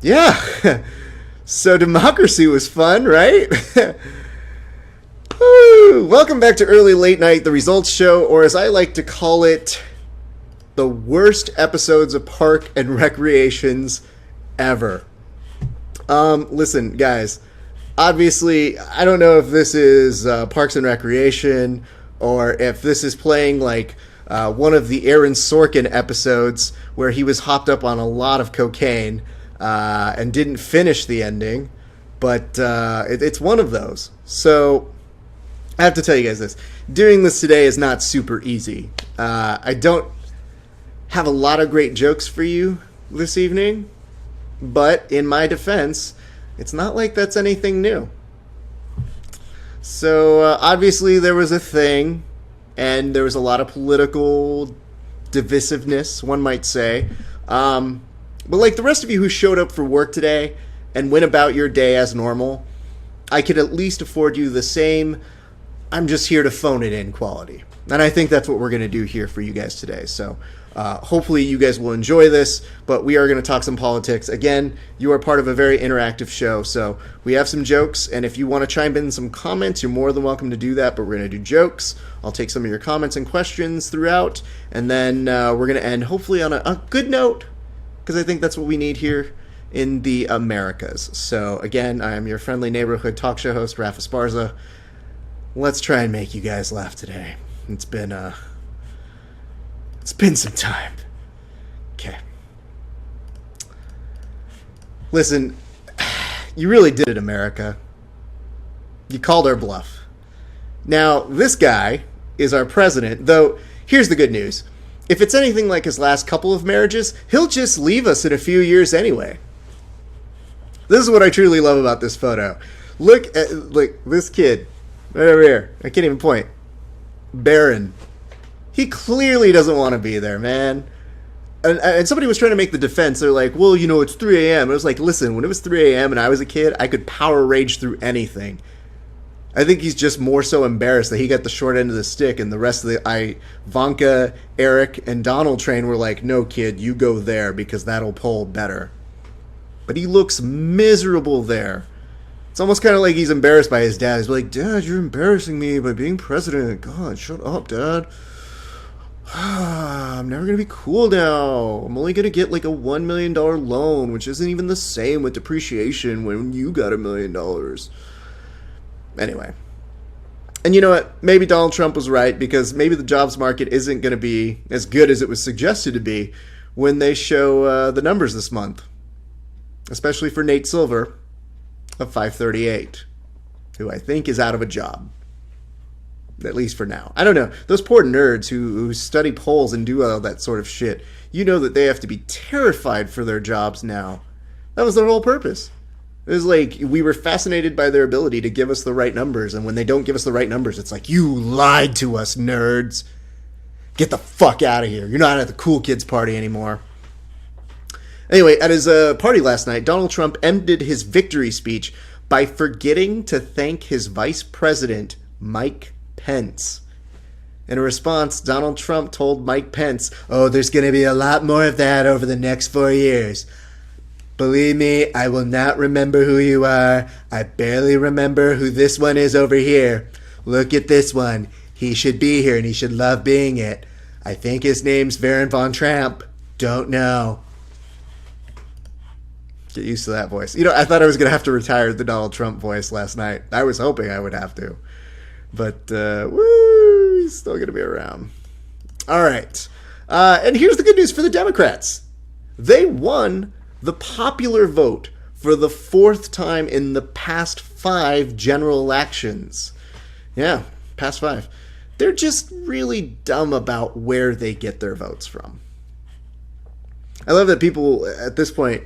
Yeah. So democracy was fun, right? Woo! Welcome back to Early Late Night, the results show, or as I like to call it, the worst episodes of Park and Recreations ever. Listen, guys, obviously, I don't know if this is Parks and Recreation or if this is playing like one of the Aaron Sorkin episodes where he was hopped up on a lot of cocaine and didn't finish the ending, but it's one of those. So I have to tell you guys this. Doing this today is not super easy. I don't have a lot of great jokes for you this evening, but in my defense, it's not like that's anything new. So obviously there was a thing, and there was a lot of political divisiveness, one might say. But like the rest of you who showed up for work today and went about your day as normal, I could at least afford you the same I'm just here to phone it in quality. And I think that's what we're going to do here for you guys today. So hopefully you guys will enjoy this, but we are going to talk some politics. Again, you are part of a very interactive show, so we have some jokes, and if you want to chime in some comments, you're more than welcome to do that, but we're going to do jokes. I'll take some of your comments and questions throughout, and then we're going to end hopefully on a good note, because I think that's what we need here in the Americas. So again, I am your friendly neighborhood talk show host, Rafa Esparza. Let's try and make you guys laugh today. It's been some time. Okay. Listen, you really did it, America. You called our bluff. Now, this guy is our president, though here's the good news. If it's anything like his last couple of marriages, he'll just leave us in a few years anyway. This is what I truly love about this photo. Look at this kid right over here. I can't even point. Barron. He clearly doesn't want to be there, man. And somebody was trying to make the defense. They're like, well, you know, it's 3 a.m. I was like, listen, when it was 3 a.m. and I was a kid, I could power rage through anything. I think he's just more so embarrassed that he got the short end of the stick, and the rest of the Ivanka, Eric, and Donald train were like, no, kid, you go there because that'll pull better. But he looks miserable there. It's almost kind of like he's embarrassed by his dad. He's like, Dad, you're embarrassing me by being president. God, shut up, Dad. I'm never going to be cool now. I'm only going to get like a $1 million loan, which isn't even the same with depreciation when you got $1 million. Anyway. And you know what? Maybe Donald Trump was right, because maybe the jobs market isn't going to be as good as it was suggested to be when they show the numbers this month. Especially for Nate Silver of 538, who I think is out of a job. At least for now. I don't know. Those poor nerds who study polls and do all that sort of shit, you know that they have to be terrified for their jobs now. That was their whole purpose. It was like we were fascinated by their ability to give us the right numbers, and when they don't give us the right numbers, it's like, you lied to us, nerds. Get the fuck out of here. You're not at the cool kids party anymore. Anyway, at his party last night, Donald Trump ended his victory speech by forgetting to thank his vice president, Mike Pence. In a response, Donald Trump told Mike Pence, oh, there's going to be a lot more of that over the next 4 years. Believe me, I will not remember who you are. I barely remember who this one is over here. Look at this one. He should be here, and he should love being it. I think his name's Baron von Tramp. Don't know. Get used to that voice. You know, I thought I was going to have to retire the Donald Trump voice last night. I was hoping I would have to. But, woo, he's still going to be around. All right. And here's the good news for the Democrats. They won the popular vote for the 4th time in the past 5 general elections. Yeah, past 5. They're just really dumb about where they get their votes from. I love that people at this point,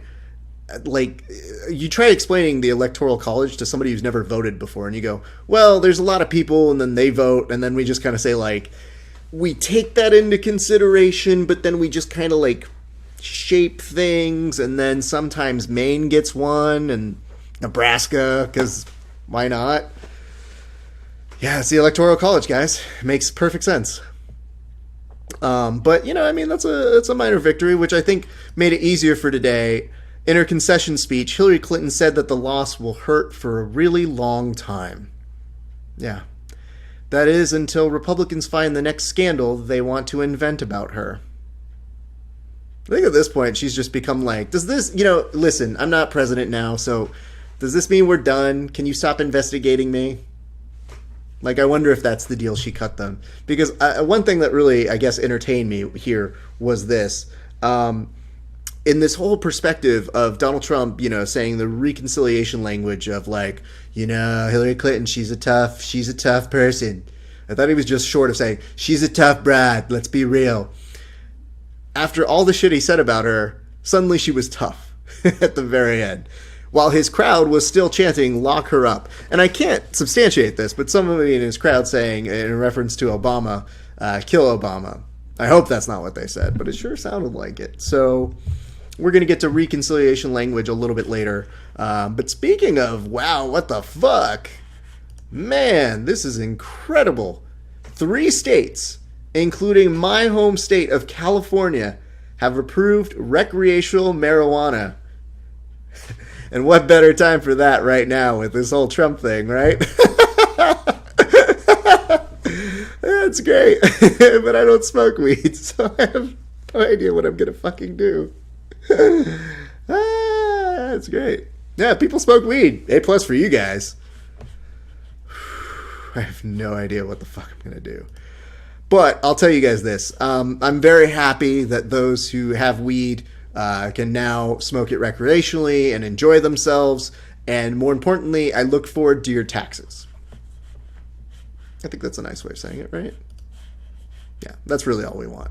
like, you try explaining the Electoral College to somebody who's never voted before, and you go, well, there's a lot of people, and then they vote, and then we just kind of say, like, we take that into consideration, but then we just kind of, like, shape things, and then sometimes Maine gets one, and Nebraska, because why not? Yeah, it's the Electoral College, guys. It makes perfect sense. But, you know, I mean, that's a minor victory, which I think made it easier for today. In her concession speech, Hillary Clinton said that the loss will hurt for a really long time. Yeah. That is until Republicans find the next scandal they want to invent about her. I think at this point she's just become like, does this, listen, I'm not president now, so does this mean we're done? Can you stop investigating me? Like, I wonder if that's the deal she cut them. Because one thing that really, I guess, entertained me here was this. In this whole perspective of Donald Trump, saying the reconciliation language of like, Hillary Clinton, she's a tough person. I thought he was just short of saying, she's a tough brat, let's be real. After all the shit he said about her, suddenly she was tough at the very end. While his crowd was still chanting, lock her up. And I can't substantiate this, but somebody in his crowd saying, in reference to Obama, kill Obama. I hope that's not what they said, but it sure sounded like it. So we're going to get to reconciliation language a little bit later. But speaking of, wow, what the fuck? Man, this is incredible. 3 states, including my home state of California, have approved recreational marijuana. And what better time for that right now with this whole Trump thing, right? That's great. But I don't smoke weed, so I have no idea what I'm going to fucking do. That's great. Yeah, people smoke weed. A+ for you guys. I have no idea what the fuck I'm going to do. But I'll tell you guys this. I'm very happy that those who have weed can now smoke it recreationally and enjoy themselves. And more importantly, I look forward to your taxes. I think that's a nice way of saying it, right? Yeah, that's really all we want.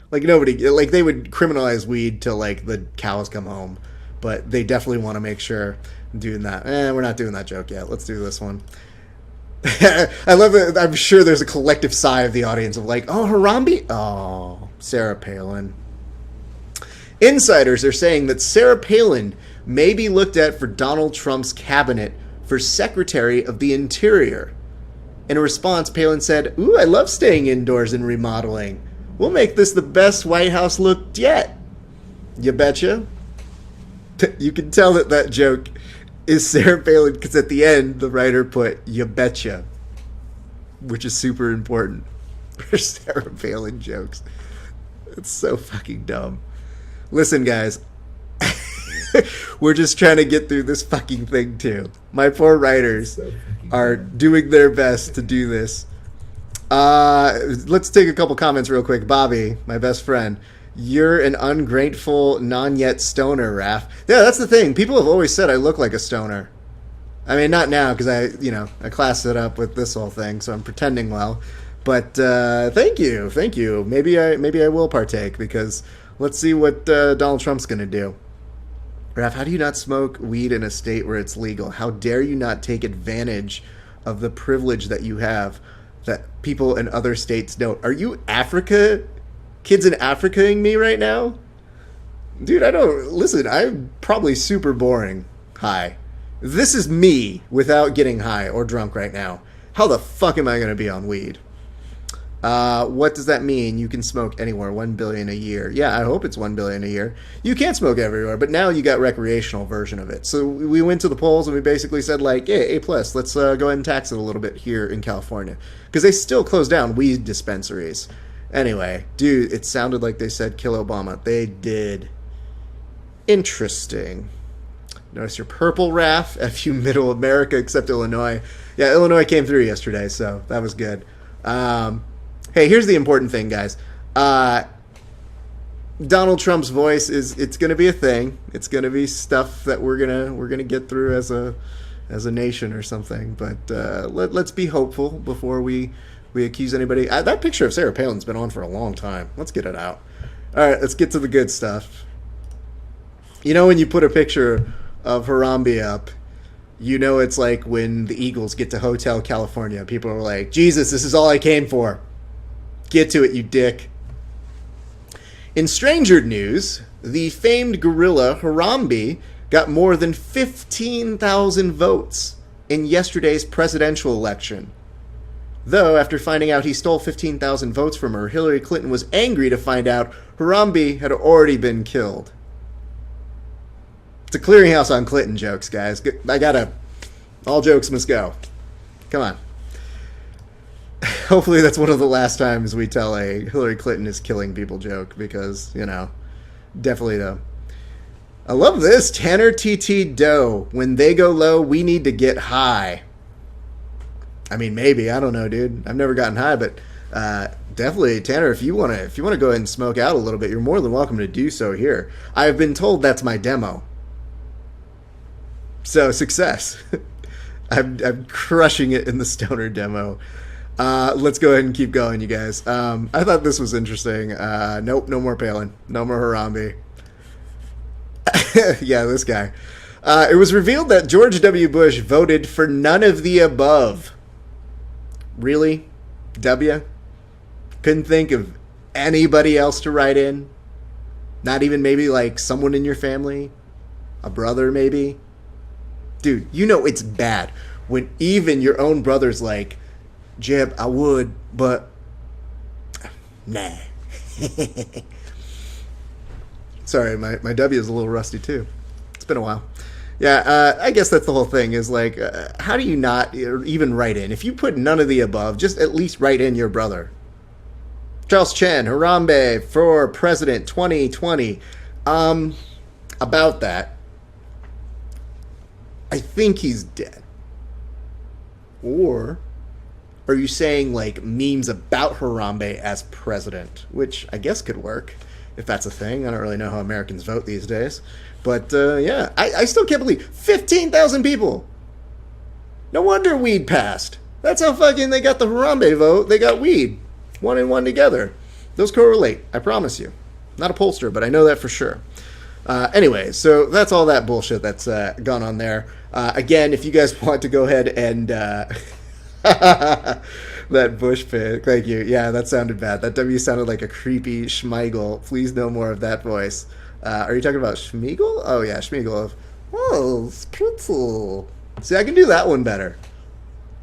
Like, nobody, like, they would criminalize weed till, like, the cows come home. But they definitely want to make sure doing that. We're not doing that joke yet. Let's do this one. I love it. I'm sure there's a collective sigh of the audience of like, oh, Harambe? Oh, Sarah Palin. Insiders are saying that Sarah Palin may be looked at for Donald Trump's cabinet for Secretary of the Interior. In a response, Palin said, ooh, I love staying indoors and remodeling. We'll make this the best White House look yet. You betcha. You can tell that joke is Sarah Palin because at the end, the writer put, you betcha, which is super important for Sarah Palin jokes. It's so fucking dumb. Listen, guys, we're just trying to get through this fucking thing, too. My poor writers are doing their best to do this. Let's take a couple comments real quick. Bobby, my best friend. You're an ungrateful, non-yet stoner, Raph. Yeah, that's the thing. People have always said I look like a stoner. I mean, not now, because I classed it up with this whole thing, so I'm pretending well. But thank you. Maybe I will partake, because let's see what Donald Trump's going to do. Raph, how do you not smoke weed in a state where it's legal? How dare you not take advantage of the privilege that you have that people in other states don't? Are you kids in Africa-ing me right now? Dude, listen, I'm probably super boring high. This is me without getting high or drunk right now. How the fuck am I going to be on weed? What does that mean? You can smoke anywhere, 1 billion a year. Yeah, I hope it's 1 billion a year. You can't smoke everywhere, but now you got recreational version of it. So we went to the polls and we basically said like, hey, A+, let's go ahead and tax it a little bit here in California. Because they still closed down weed dispensaries. Anyway, dude, it sounded like they said kill Obama. They did. Interesting. Notice your purple, Raph. FU Middle America, except Illinois. Yeah, Illinois came through yesterday, so that was good. Hey, here's the important thing, guys. Donald Trump's voice it's going to be a thing. It's going to be stuff that we're gonna get through as a nation or something. But let's be hopeful before we accuse anybody. That picture of Sarah Palin's been on for a long time. Let's get it out. All right, let's get to the good stuff. You know when you put a picture of Harambe up, you know it's like when the Eagles get to Hotel California. People are like, Jesus, this is all I came for. Get to it, you dick. In stranger news, the famed gorilla Harambe got more than 15,000 votes in yesterday's presidential election. Though, after finding out he stole 15,000 votes from her, Hillary Clinton was angry to find out Harambe had already been killed. It's a clearinghouse on Clinton jokes, guys. I gotta. All jokes must go. Come on. Hopefully that's one of the last times we tell a Hillary Clinton is killing people joke, because, definitely though. I love this. Tanner TT Doe. When they go low, we need to get high. I mean, maybe. I don't know, dude. I've never gotten high, but definitely, Tanner, if you wanna go ahead and smoke out a little bit, you're more than welcome to do so here. I've been told that's my demo. So, success. I'm crushing it in the stoner demo. Let's go ahead and keep going, you guys. I thought this was interesting. Nope, no more Palin. No more Harambe. Yeah, this guy. It was revealed that George W. Bush voted for none of the above. Really? W? Couldn't think of anybody else to write in? Not even maybe like someone in your family? A brother, maybe? Dude, it's bad when even your own brother's like, Jeb, I would, but nah. Sorry, my W is a little rusty too. It's been a while. Yeah, I guess that's the whole thing is like, how do you not even write in? If you put none of the above, just at least write in your brother. Charles Chen, Harambe for President 2020. About that, I think he's dead. Or are you saying like memes about Harambe as president, which I guess could work if that's a thing. I don't really know how Americans vote these days. But yeah, I still can't believe 15,000 people. No wonder weed passed. That's how fucking they got the Harambe vote. They got weed. One and one together. Those correlate, I promise you. Not a pollster, but I know that for sure. Anyway, so that's all that bullshit that's gone on there. Again, if you guys want to go ahead and... that Bush pick, thank you. Yeah, that sounded bad. That W sounded like a creepy Schmeigel. Please no more of that voice. Are you talking about Schmeigel? Oh yeah, Schmeigel of, oh, Spritzel. See, I can do that one better.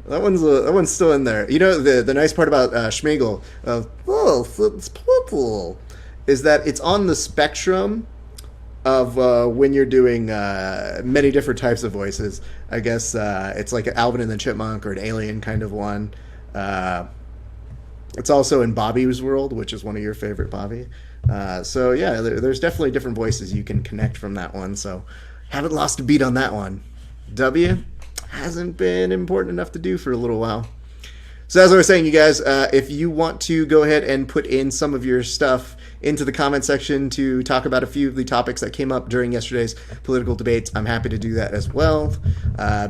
That one's still in there. You know, the nice part about Schmeigel of, oh, Spritzel, is that it's on the spectrum of when you're doing many different types of voices. I guess it's like an Alvin and the Chipmunk or an alien kind of one. It's also in Bobby's World, which is one of your favorite, Bobby. So yeah, there's definitely different voices you can connect from that one. So haven't lost a beat on that one. W hasn't been important enough to do for a little while. So as I was saying, you guys, if you want to go ahead and put in some of your stuff into the comment section to talk about a few of the topics that came up during yesterday's political debates, I'm happy to do that as well,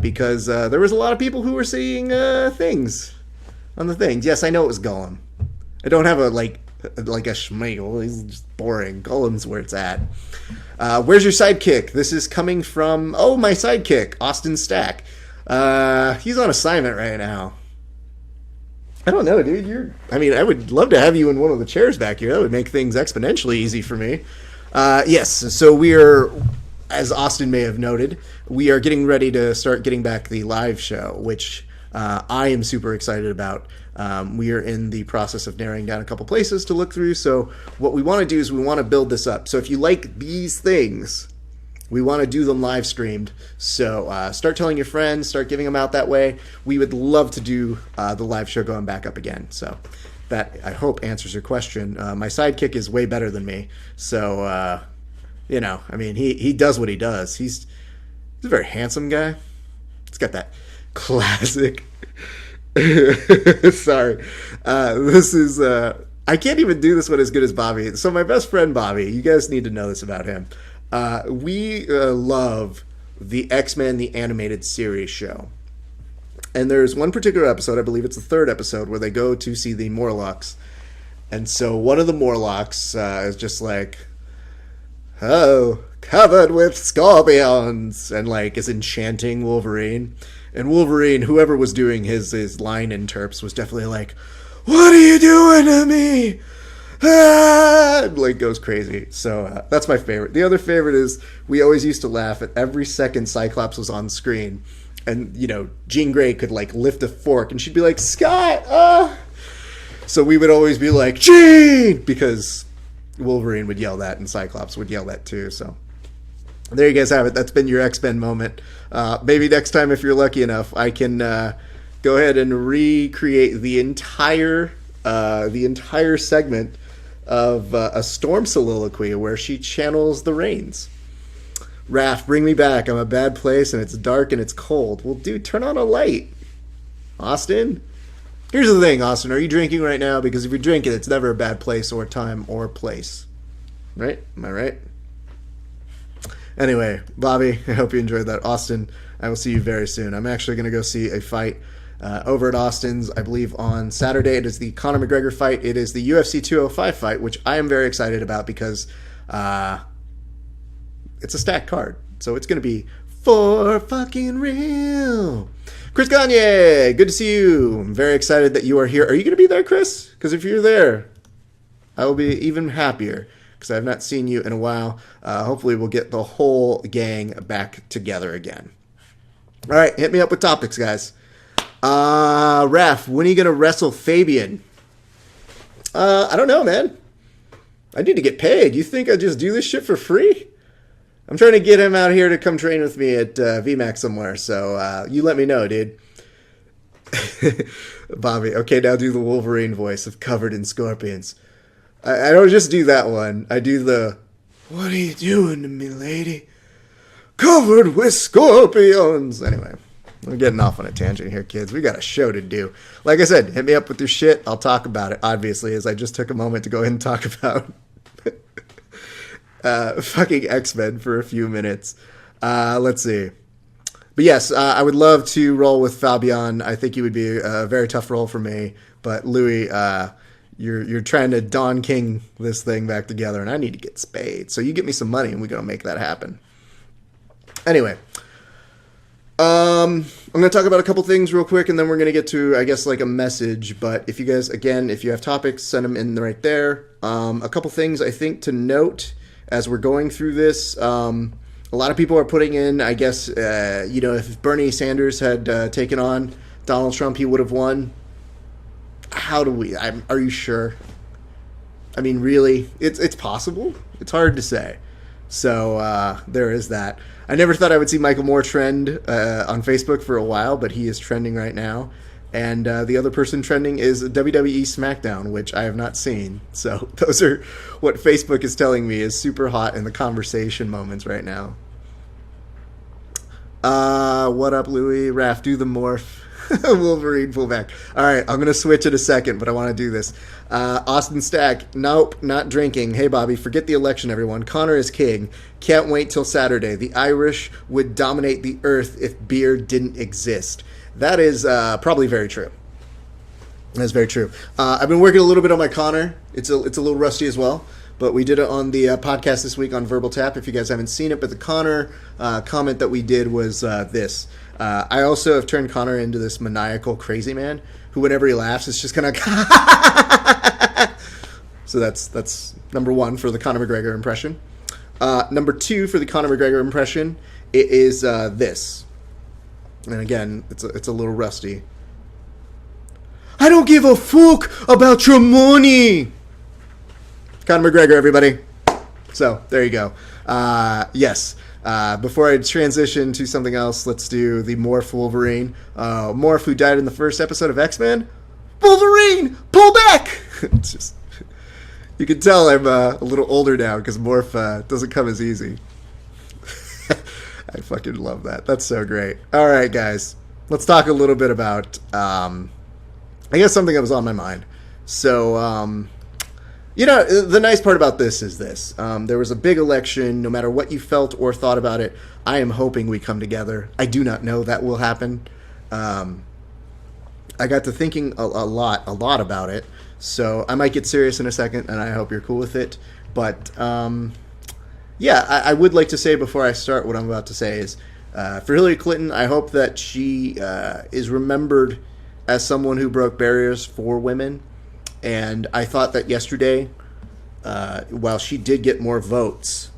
because there was a lot of people who were saying things on the things. Yes, I know it was Gollum. I don't have like a Schmeigel. He's just boring. Gollum's where it's at. Where's your sidekick? This is coming from, my sidekick, Austin Stack. He's on assignment right now. I don't know, dude. I would love to have you in one of the chairs back here. That would make things exponentially easy for me. Yes, so we are, as Austin may have noted, we are getting ready to start getting back the live show, which I am super excited about. We are in the process of narrowing down a couple places to look through. So what we want to do is we want to build this up. So if you like these things, we want to do them live streamed. So start telling your friends, start giving them out that way. We would love to do the live show going back up again. So that, I hope, answers your question. My sidekick is way better than me. So, he does what he does. He's a very handsome guy. He's got that classic... Sorry. This is... I can't even do this one as good as Bobby. So my best friend Bobby, you guys need to know this about him. We love the X-Men, the animated series show. And there's one particular episode, I believe it's the third episode, where they go to see the Morlocks. And so one of the Morlocks is just like, oh, covered with scorpions, and like is enchanting Wolverine. And Wolverine, whoever was doing his line in Terps, was definitely like, what are you doing to me? Like goes crazy. So that's my favorite. The other favorite is we always used to laugh at every second Cyclops was on screen, and Jean Grey could like lift a fork and she'd be like, Scott, so we would always be like, Jean, because Wolverine would yell that and Cyclops would yell that too. So There you guys have it. That's been your X-Men moment. Maybe next time, if you're lucky enough, I can go ahead and recreate the entire segment of a Storm soliloquy where she channels the rains. Raph, bring me back. I'm a bad place and it's dark and it's cold. Well, dude, turn on a light. Austin? Here's the thing, Austin. Are you drinking right now? Because if you're drinking, it's never a bad place or time or place. Right? Am I right? Anyway, Bobby, I hope you enjoyed that. Austin, I will see you very soon. I'm actually going to go see a fight over at Austin's, I believe, on Saturday. It is the Conor McGregor fight. It is the UFC 205 fight, which I am very excited about because it's a stacked card. So it's going to be for fucking real. Chris Gagne, good to see you. I'm very excited that you are here. Are you going to be there, Chris? Because if you're there, I will be even happier because I have not seen you in a while. Hopefully we'll get the whole gang back together again. All right, hit me up with topics, guys. Raph, when are you going to wrestle Fabian? I don't know, man. I need to get paid. You think I just do this shit for free? I'm trying to get him out here to come train with me at VMAX somewhere, so you let me know, dude. Bobby, okay, now do the Wolverine voice of Covered in Scorpions. I don't just do that one. I do the, what are you doing to me, lady? Covered with scorpions. Anyway, we're getting off on a tangent here, kids. We got a show to do. Like I said, hit me up with your shit. I'll talk about it, obviously, as I just took a moment to go ahead and talk about fucking X-Men for a few minutes. Let's see. But yes, I would love to roll with Fabian. I think he would be a very tough role for me. But Louis, you're trying to Don King this thing back together, and I need to get spayed. So you get me some money, and we're going to make that happen. Anyway, I'm going to talk about a couple things real quick, and then we're going to get to, I guess, like a message. But if you guys, again, if you have topics, send them in right there. A couple things I think to note as we're going through this. A lot of people are putting in, I guess, if Bernie Sanders had taken on Donald Trump, he would have won. How do we? Are you sure? I mean, really? It's possible. It's hard to say. So there is that. I never thought I would see Michael Moore trend on Facebook for a while, but he is trending right now. And the other person trending is WWE SmackDown, which I have not seen. So those are what Facebook is telling me is super hot in the conversation moments right now. What up, Louis? Raph, do the morph. Wolverine pullback. All right, I'm going to switch in a second, but I want to do this. Austin Stack, nope, not drinking. Hey, Bobby, forget the election, everyone. Connor is king. Can't wait till Saturday. The Irish would dominate the earth if beer didn't exist. That is probably very true. That's very true. I've been working a little bit on my Connor. It's a little rusty as well, but we did it on the podcast this week on Verbal Tap. If you guys haven't seen it, but the Connor comment that we did was this. I also have turned Connor into this maniacal crazy man who, whenever he laughs, is just kind of. So that's number one for the Conor McGregor impression. Number two for the Conor McGregor impression, it is this. And again, it's a little rusty. I don't give a fuck about your money. Conor McGregor, everybody. So there you go. Yes. Before I transition to something else, let's do the Morph Wolverine. Morph, who died in the first episode of X-Men. Wolverine, pull back! It's just, you can tell I'm a little older now because Morph doesn't come as easy. I fucking love that. That's so great. All right, guys. Let's talk a little bit about, I guess, something that was on my mind. So, the nice part about this is this. There was a big election. No matter what you felt or thought about it, I am hoping we come together. I do not know that will happen. I got to thinking a lot about it. So I might get serious in a second, and I hope you're cool with it. But, I would like to say before I start what I'm about to say is, for Hillary Clinton, I hope that she is remembered as someone who broke barriers for women. And I thought that yesterday, while she did get more votes,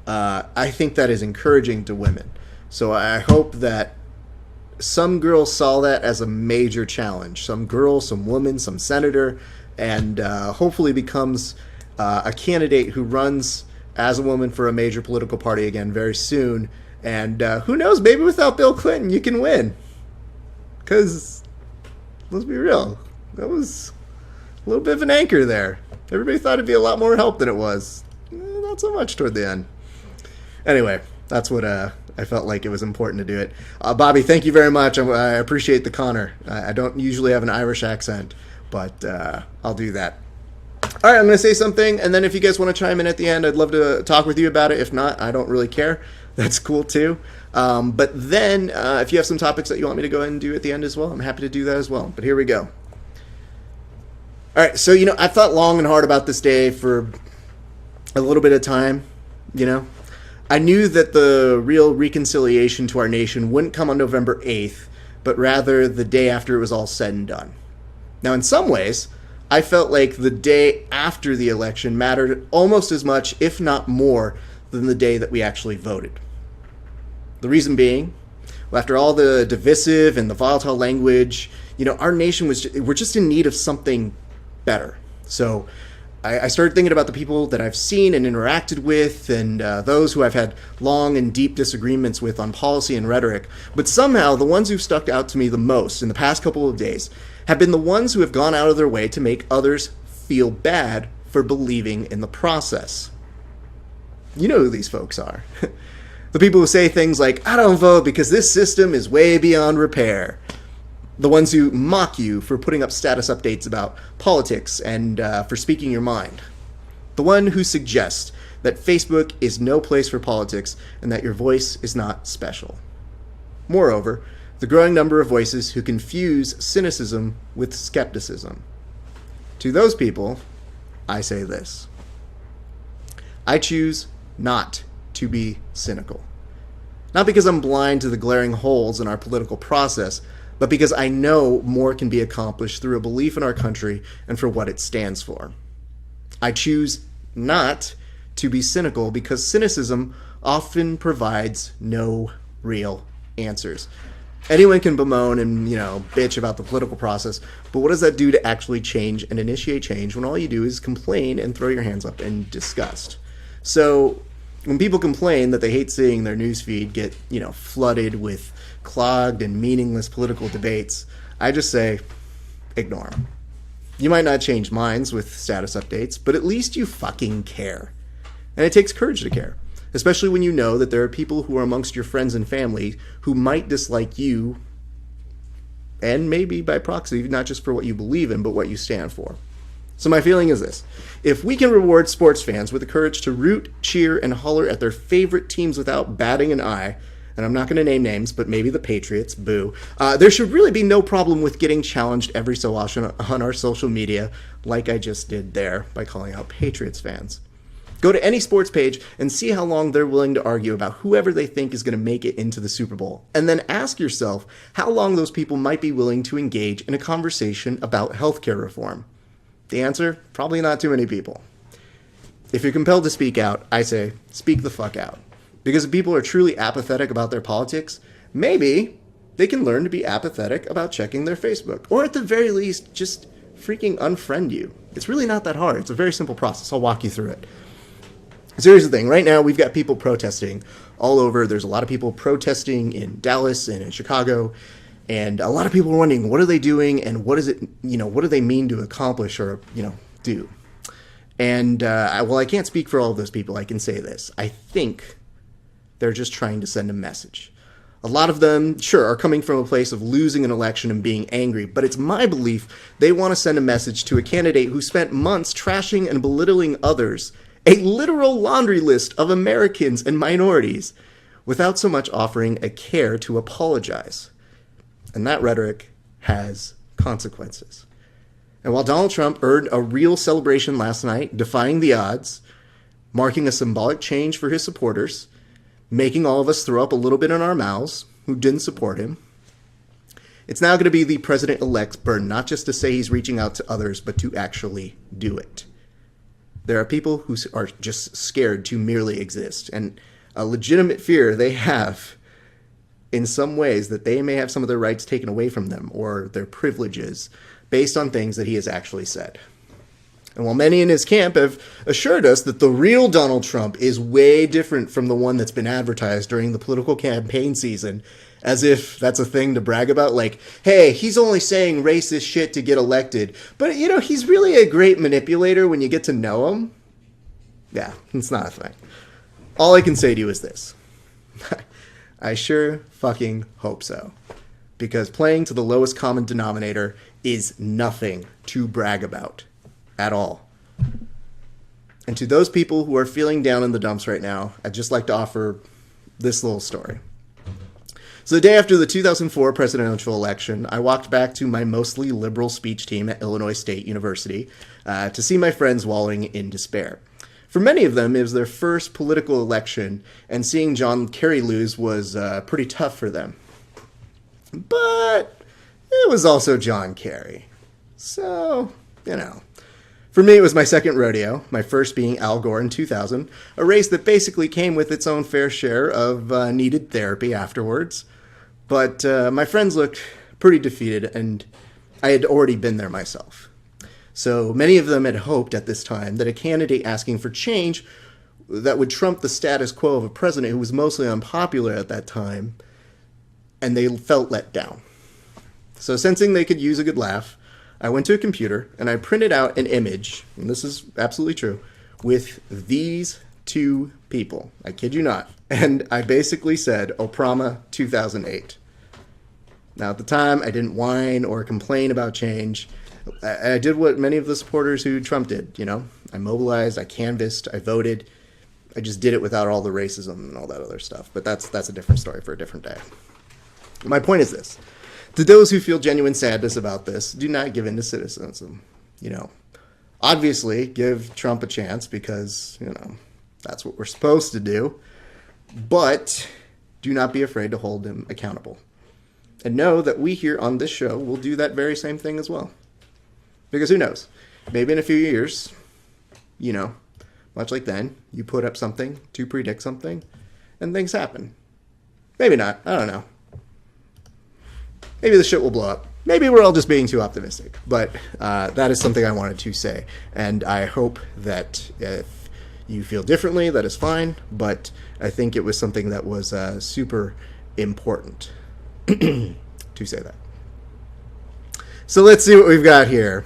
I think that is encouraging to women. So I hope that some girl saw that as a major challenge. Some girl, some woman, some senator, and hopefully becomes a candidate who runs as a woman for a major political party again very soon. And who knows, maybe without Bill Clinton, you can win. Because, let's be real, that was a little bit of an anchor there. Everybody thought it'd be a lot more help than it was. Not so much toward the end. Anyway, that's what I felt like it was important to do it. Bobby, thank you very much. I appreciate the Connor. I don't usually have an Irish accent, but I'll do that. All right, I'm going to say something, and then if you guys want to chime in at the end, I'd love to talk with you about it. If not, I don't really care. That's cool, too. But then, if you have some topics that you want me to go ahead and do at the end as well, I'm happy to do that as well. But here we go. All right, so, I thought long and hard about this day for a little bit of time, I knew that the real reconciliation to our nation wouldn't come on November 8th, but rather the day after it was all said and done. Now, in some ways, I felt like the day after the election mattered almost as much, if not more, than the day that we actually voted. The reason being, after all the divisive and the volatile language, our nation we're just in need of something better. So I started thinking about the people that I've seen and interacted with, and those who I've had long and deep disagreements with on policy and rhetoric. But somehow, the ones who've stuck out to me the most in the past couple of days have been the ones who have gone out of their way to make others feel bad for believing in the process. You know who these folks are. The people who say things like, I don't vote because this system is way beyond repair. The ones who mock you for putting up status updates about politics and for speaking your mind. The one who suggests that Facebook is no place for politics and that your voice is not special. Moreover, the growing number of voices who confuse cynicism with skepticism. To those people, I say this. I choose not to be cynical. Not because I'm blind to the glaring holes in our political process, but because I know more can be accomplished through a belief in our country and for what it stands for. I choose not to be cynical because cynicism often provides no real answers. Anyone can bemoan and, bitch about the political process, but what does that do to actually change and initiate change when all you do is complain and throw your hands up in disgust? So when people complain that they hate seeing their newsfeed get, flooded with clogged and meaningless political debates, I just say, ignore them. You might not change minds with status updates, but at least you fucking care. And it takes courage to care, especially when you know that there are people who are amongst your friends and family who might dislike you, and maybe by proxy, not just for what you believe in, but what you stand for. So my feeling is this. If we can reward sports fans with the courage to root, cheer, and holler at their favorite teams without batting an eye, and I'm not going to name names, but maybe the Patriots, boo, there should really be no problem with getting challenged every so often on our social media, like I just did there by calling out Patriots fans. Go to any sports page and see how long they're willing to argue about whoever they think is going to make it into the Super Bowl. And then ask yourself how long those people might be willing to engage in a conversation about healthcare reform. The answer? Probably not too many people. If you're compelled to speak out, I say, speak the fuck out. Because if people are truly apathetic about their politics, maybe they can learn to be apathetic about checking their Facebook. Or at the very least, just freaking unfriend you. It's really not that hard. It's a very simple process. I'll walk you through it. So here's the thing. Right now, we've got people protesting all over. There's a lot of people protesting in Dallas and in Chicago. And a lot of people are wondering, what are they doing? And what is it, what do they mean to accomplish or, do? And, I can't speak for all of those people. I can say this. I think they're just trying to send a message. A lot of them, sure, are coming from a place of losing an election and being angry, but it's my belief they want to send a message to a candidate who spent months trashing and belittling others, a literal laundry list of Americans and minorities, without so much offering a care to apologize. And that rhetoric has consequences. And while Donald Trump earned a real celebration last night, defying the odds, marking a symbolic change for his supporters, making all of us throw up a little bit in our mouths who didn't support him, it's now going to be the president-elect's burden, not just to say he's reaching out to others, but to actually do it. There are people who are just scared to merely exist, and a legitimate fear they have in some ways that they may have some of their rights taken away from them or their privileges based on things that he has actually said. And while many in his camp have assured us that the real Donald Trump is way different from the one that's been advertised during the political campaign season, as if that's a thing to brag about, like, hey, he's only saying racist shit to get elected. But, he's really a great manipulator when you get to know him. Yeah, it's not a thing. All I can say to you is this. I sure fucking hope so. Because playing to the lowest common denominator is nothing to brag about at all. And to those people who are feeling down in the dumps right now, I'd just like to offer this little story. So the day after the 2004 presidential election, I walked back to my mostly liberal speech team at Illinois State University to see my friends wallowing in despair. For many of them, it was their first political election, and seeing John Kerry lose was pretty tough for them. But it was also John Kerry. So, For me, it was my second rodeo, my first being Al Gore in 2000, a race that basically came with its own fair share of needed therapy afterwards. But my friends looked pretty defeated, and I had already been there myself. So many of them had hoped at this time that a candidate asking for change that would trump the status quo of a president who was mostly unpopular at that time, and they felt let down. So sensing they could use a good laugh, I went to a computer and I printed out an image, and this is absolutely true, with these two people. I kid you not. And I basically said, Oprama 2008. Now, at the time, I didn't whine or complain about change. I did what many of the supporters who Trump did, I mobilized, I canvassed, I voted. I just did it without all the racism and all that other stuff. But that's a different story for a different day. My point is this. To those who feel genuine sadness about this, do not give in to cynicism. Obviously, give Trump a chance because, that's what we're supposed to do. But do not be afraid to hold him accountable. And know that we here on this show will do that very same thing as well. Because who knows? Maybe in a few years, much like then, you put up something to predict something, and things happen. Maybe not. I don't know. Maybe the shit will blow up. Maybe we're all just being too optimistic. But that is something I wanted to say. And I hope that if you feel differently, that is fine. But I think it was something that was super important to say that. So let's see what we've got here.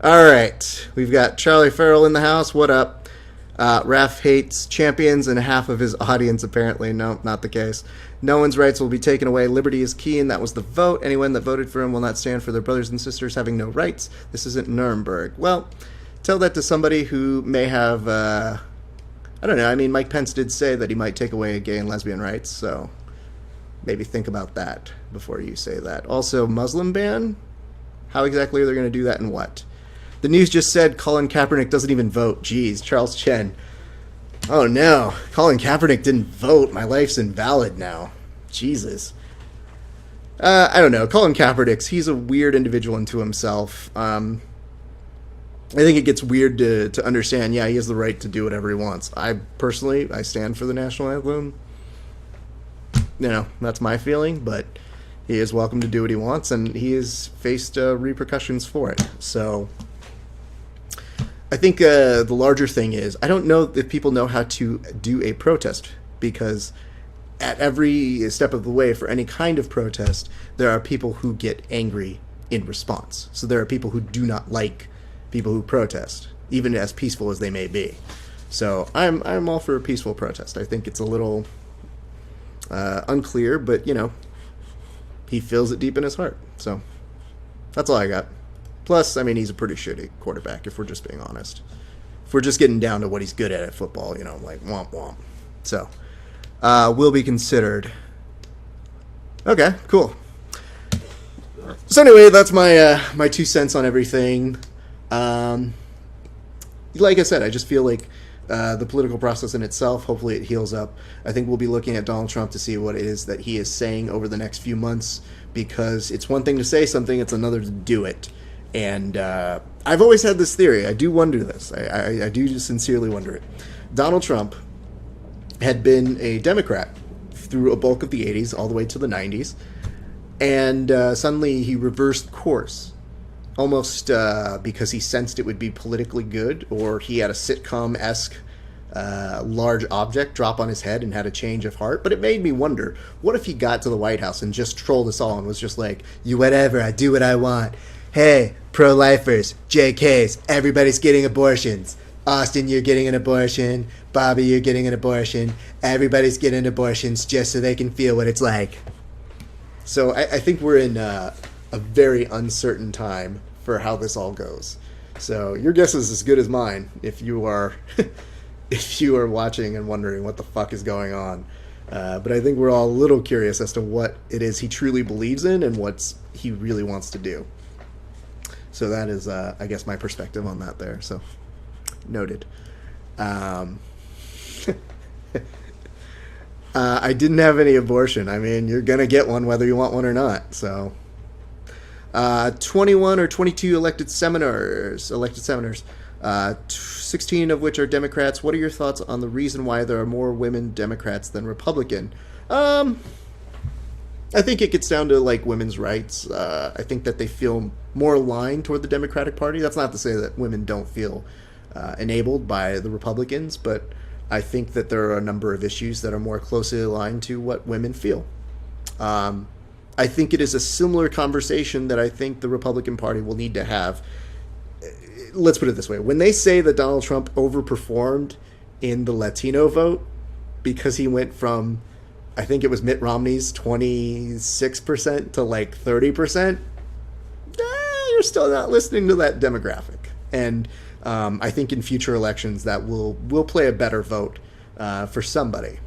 All right. We've got Charlie Farrell in the house. What up? Raph hates champions and half of his audience, apparently. No, not the case. No one's rights will be taken away. Liberty is key, and that was the vote. Anyone that voted for him will not stand for their brothers and sisters having no rights. This isn't Nuremberg. Well, tell that to somebody who may have, I don't know. I mean, Mike Pence did say that he might take away gay and lesbian rights, so maybe think about that before you say that. Also, Muslim ban? How exactly are they going to do that and what? The news just said Colin Kaepernick doesn't even vote. Jeez, Charles Chen. Oh no, Colin Kaepernick didn't vote. My life's invalid now. Jesus. I don't know. Colin Kaepernick, he's a weird individual unto himself. I think it gets weird to understand, yeah, he has the right to do whatever he wants. I stand for the national anthem. That's my feeling, but he is welcome to do what he wants, and he has faced repercussions for it. So I think the larger thing is, I don't know if people know how to do a protest, because at every step of the way for any kind of protest, there are people who get angry in response. So there are people who do not like people who protest, even as peaceful as they may be. So I'm all for a peaceful protest. I think it's a little unclear, but he feels it deep in his heart. So that's all I got. Plus, I mean, he's a pretty shitty quarterback, if we're just being honest. If we're just getting down to what he's good at football, like womp womp. So, will be considered. Okay, cool. So anyway, that's my 2 cents on everything. Like I said, I just feel like the political process in itself, hopefully it heals up. I think we'll be looking at Donald Trump to see what it is that he is saying over the next few months, because it's one thing to say something, it's another to do it. And I've always had this theory. I do wonder this. I do just sincerely wonder it. Donald Trump had been a Democrat through a bulk of the 80s all the way to the 90s. And suddenly he reversed course almost because he sensed it would be politically good, or he had a sitcom-esque large object drop on his head and had a change of heart. But it made me wonder, what if he got to the White House and just trolled us all and was just like, you whatever, I do what I want. Hey, pro-lifers, JKs, everybody's getting abortions. Austin, you're getting an abortion. Bobby, you're getting an abortion. Everybody's getting abortions just so they can feel what it's like. So I think we're in a very uncertain time for how this all goes. So your guess is as good as mine if you are if you are watching and wondering what the fuck is going on. But I think we're all a little curious as to what it is he truly believes in and what he really wants to do. So that is, I guess, my perspective on that there. So, noted. I didn't have any abortion. I mean, you're going to get one whether you want one or not. So, 21 or 22 elected senators, 16 of which are Democrats. What are your thoughts on the reason why there are more women Democrats than Republican? I think it gets down to like women's rights. I think that they feel more aligned toward the Democratic Party. That's not to say that women don't feel enabled by the Republicans, but I think that there are a number of issues that are more closely aligned to what women feel. I think it is a similar conversation that I think the Republican Party will need to have. Let's put it this way. When they say that Donald Trump overperformed in the Latino vote because he went from, I think it was Mitt Romney's 26% to like 30%, you're still not listening to that demographic. And I think in future elections that will play a better vote for somebody.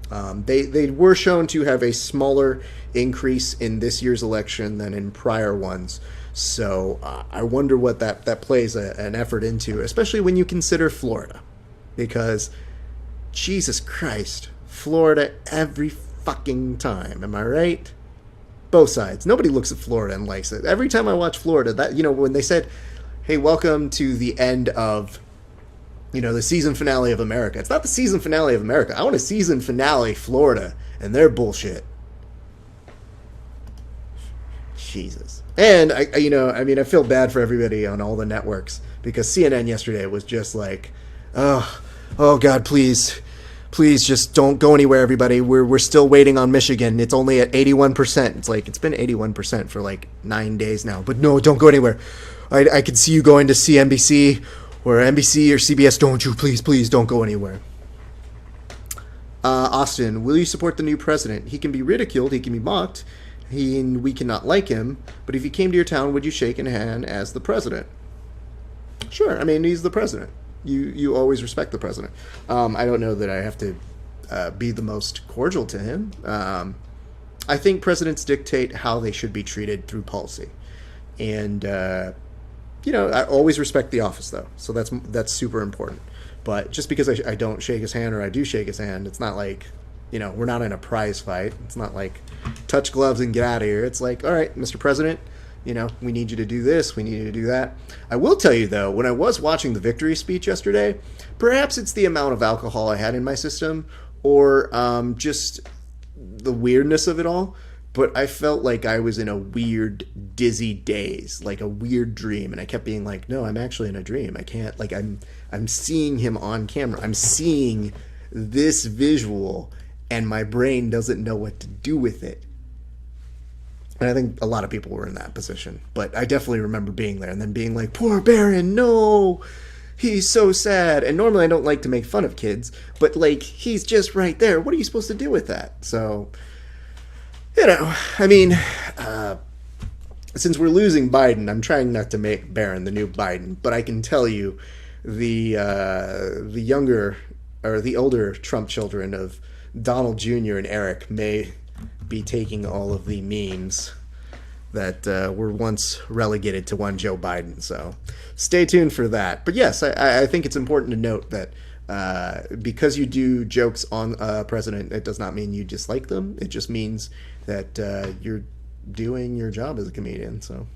They were shown to have a smaller increase in this year's election than in prior ones. So I wonder what that plays an effort into, especially when you consider Florida. Because, Jesus Christ, Florida every fucking time. Am I right? Both sides. Nobody looks at Florida and likes it. Every time I watch Florida, that, you know, when they said, hey, welcome to the end of, you know, the season finale of America. It's not the season finale of America. I want a season finale Florida and their bullshit. Jesus. And I feel bad for everybody on all the networks because CNN yesterday was just like, oh God, please just don't go anywhere, everybody. We're still waiting on Michigan. It's only at 81%. It's like, it's been 81% for like 9 days now. But no, don't go anywhere. I could see you going to CNBC or NBC or CBS. Don't you? Please don't go anywhere. Austin, will you support the new president? He can be ridiculed. He can be mocked. We cannot like him. But if he came to your town, would you shake a hand as the president? Sure. I mean, he's the president. You always respect the president. I don't know that I have to be the most cordial to him. I think presidents dictate how they should be treated through policy. And, I always respect the office, though. So that's super important. But just because I don't shake his hand or I do shake his hand, it's not like, we're not in a prize fight. It's not like touch gloves and get out of here. It's like, all right, Mr. President, we need you to do this. We need you to do that. I will tell you, though, when I was watching the victory speech yesterday, perhaps it's the amount of alcohol I had in my system or just the weirdness of it all. But I felt like I was in a weird, dizzy daze, like a weird dream. And I kept being like, no, I'm actually in a dream. I can't, like, I'm seeing him on camera. I'm seeing this visual, and my brain doesn't know what to do with it. And I think a lot of people were in that position. But I definitely remember being there and then being like, poor Baron, no, he's so sad. And normally I don't like to make fun of kids, but, like, he's just right there. What are you supposed to do with that? So, since we're losing Biden, I'm trying not to make Barron the new Biden, but I can tell you the younger or the older Trump children of Donald Jr. and Eric may be taking all of the memes that were once relegated to one Joe Biden. So stay tuned for that. But yes, I think it's important to note that because you do jokes on a president, it does not mean you dislike them. It just means that you're doing your job as a comedian. So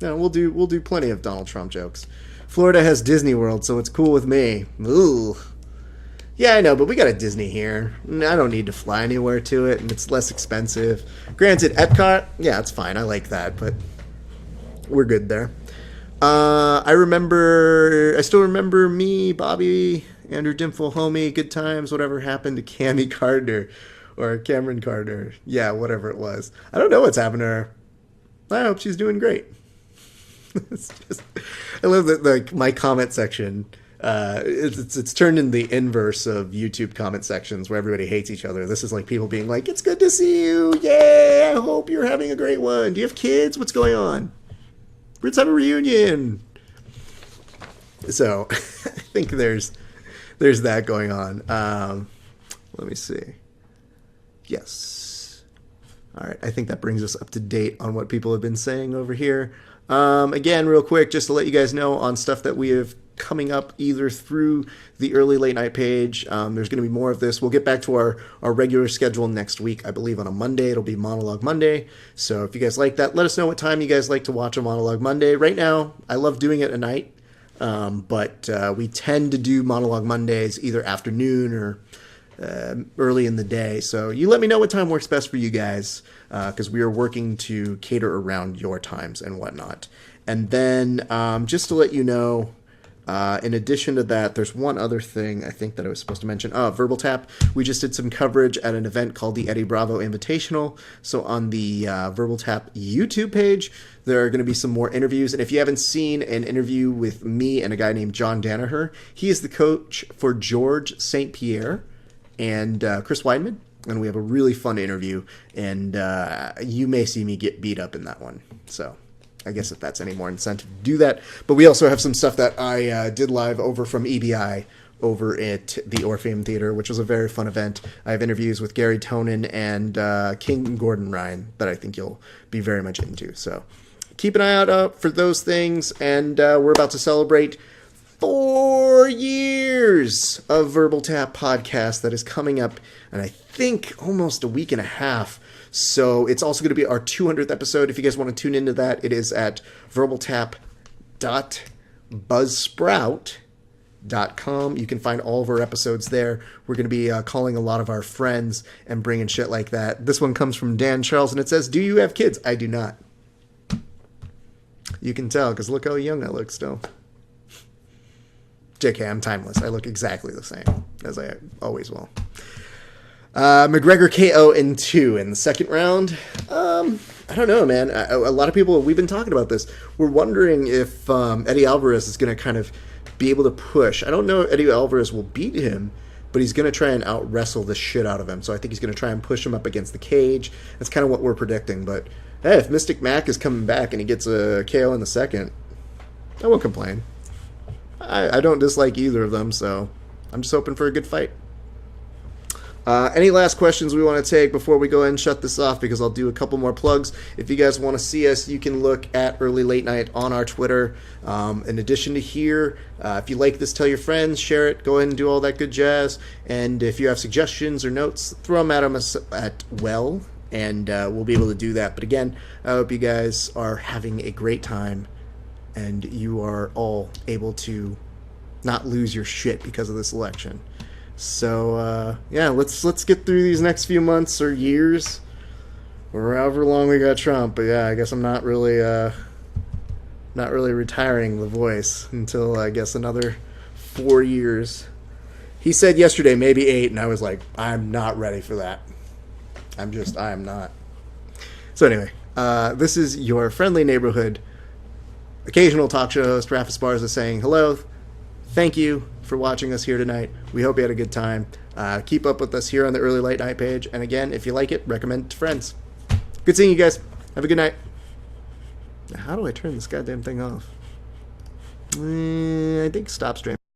we'll do plenty of Donald Trump jokes. Florida has Disney World, so it's cool with me. Ooh. Yeah, I know, but we got a Disney here. I don't need to fly anywhere to it, and it's less expensive. Granted, Epcot, yeah, it's fine. I like that, but we're good there. I still remember me, Bobby, Andrew Dimple, homie, good times, whatever happened to Cammy Carter or Cameron Carter. Yeah, whatever it was. I don't know what's happened to her. I hope she's doing great. It's just, I love that, like, my comment section. It's turned in the inverse of YouTube comment sections where everybody hates each other. This is like people being like, "It's good to see you. Yay! I hope you're having a great one. Do you have kids? What's going on? Let's have a reunion." So I think there's that going on. Let me see. Yes. All right. I think that brings us up to date on what people have been saying over here. Again, real quick, just to let you guys know on stuff that we have coming up either through the early late night page. There's going to be more of this. We'll get back to our regular schedule next week. I believe on a Monday. It'll be Monologue Monday. So if you guys like that, let us know what time you guys like to watch a Monologue Monday. Right now, I love doing it at night. But we tend to do Monologue Mondays either afternoon or early in the day. So you let me know what time works best for you guys, because we are working to cater around your times and whatnot. And then just to let you know, in addition to that, there's one other thing I think that I was supposed to mention. Verbal Tap. We just did some coverage at an event called the Eddie Bravo Invitational. So on the Verbal Tap YouTube page, there are going to be some more interviews. And if you haven't seen an interview with me and a guy named John Danaher, he is the coach for George St. Pierre and Chris Weidman. And we have a really fun interview. And you may see me get beat up in that one. So I guess if that's any more incentive to do that. But we also have some stuff that I did live over from EBI over at the Orpheum Theater, which was a very fun event. I have interviews with Gary Tonin and King Gordon Ryan that I think you'll be very much into. So keep an eye out for those things. And we're about to celebrate 4 years of Verbal Tap podcast that is coming up, and I think almost a week and a half. So it's also going to be our 200th episode. If you guys want to tune into that, it is at verbaltap.buzzsprout.com. You can find all of our episodes there. We're going to be calling a lot of our friends and bringing shit like that. This one comes from Dan Charles, and it says, "Do you have kids?" I do not. You can tell, because look how young I look still. JK, I'm timeless. I look exactly the same, as I always will. McGregor KO in 2 in the second round. I don't know, man. A lot of people, we've been talking about this. We're wondering if Eddie Alvarez is going to kind of be able to push. I don't know if Eddie Alvarez will beat him, but he's going to try and out-wrestle the shit out of him. So I think he's going to try and push him up against the cage. That's kind of what we're predicting. But hey, if Mystic Mac is coming back and he gets a KO in the second, I won't complain. I don't dislike either of them, so I'm just hoping for a good fight. Any last questions we want to take before we go ahead and shut this off, because I'll do a couple more plugs. If you guys want to see us, you can look at Early Late Night on our Twitter. In addition to here, if you like this, tell your friends, share it, go ahead and do all that good jazz. And if you have suggestions or notes, throw them at us and we'll be able to do that. But again, I hope you guys are having a great time and you are all able to not lose your shit because of this election. So, yeah, let's get through these next few months or years, or however long we got Trump. But yeah, I guess I'm not really retiring the voice until, I guess, another 4 years. He said yesterday, maybe 8, and I was like, I'm not ready for that. I am not. So anyway, this is your friendly neighborhood occasional talk show host, Rafa Esparza, saying hello. Thank you for watching us here tonight. We hope you had a good time. Keep up with us here on the Early Late Night page. And again, if you like it, recommend it to friends. Good seeing you guys. Have a good night. How do I turn this goddamn thing off? I think stop stream.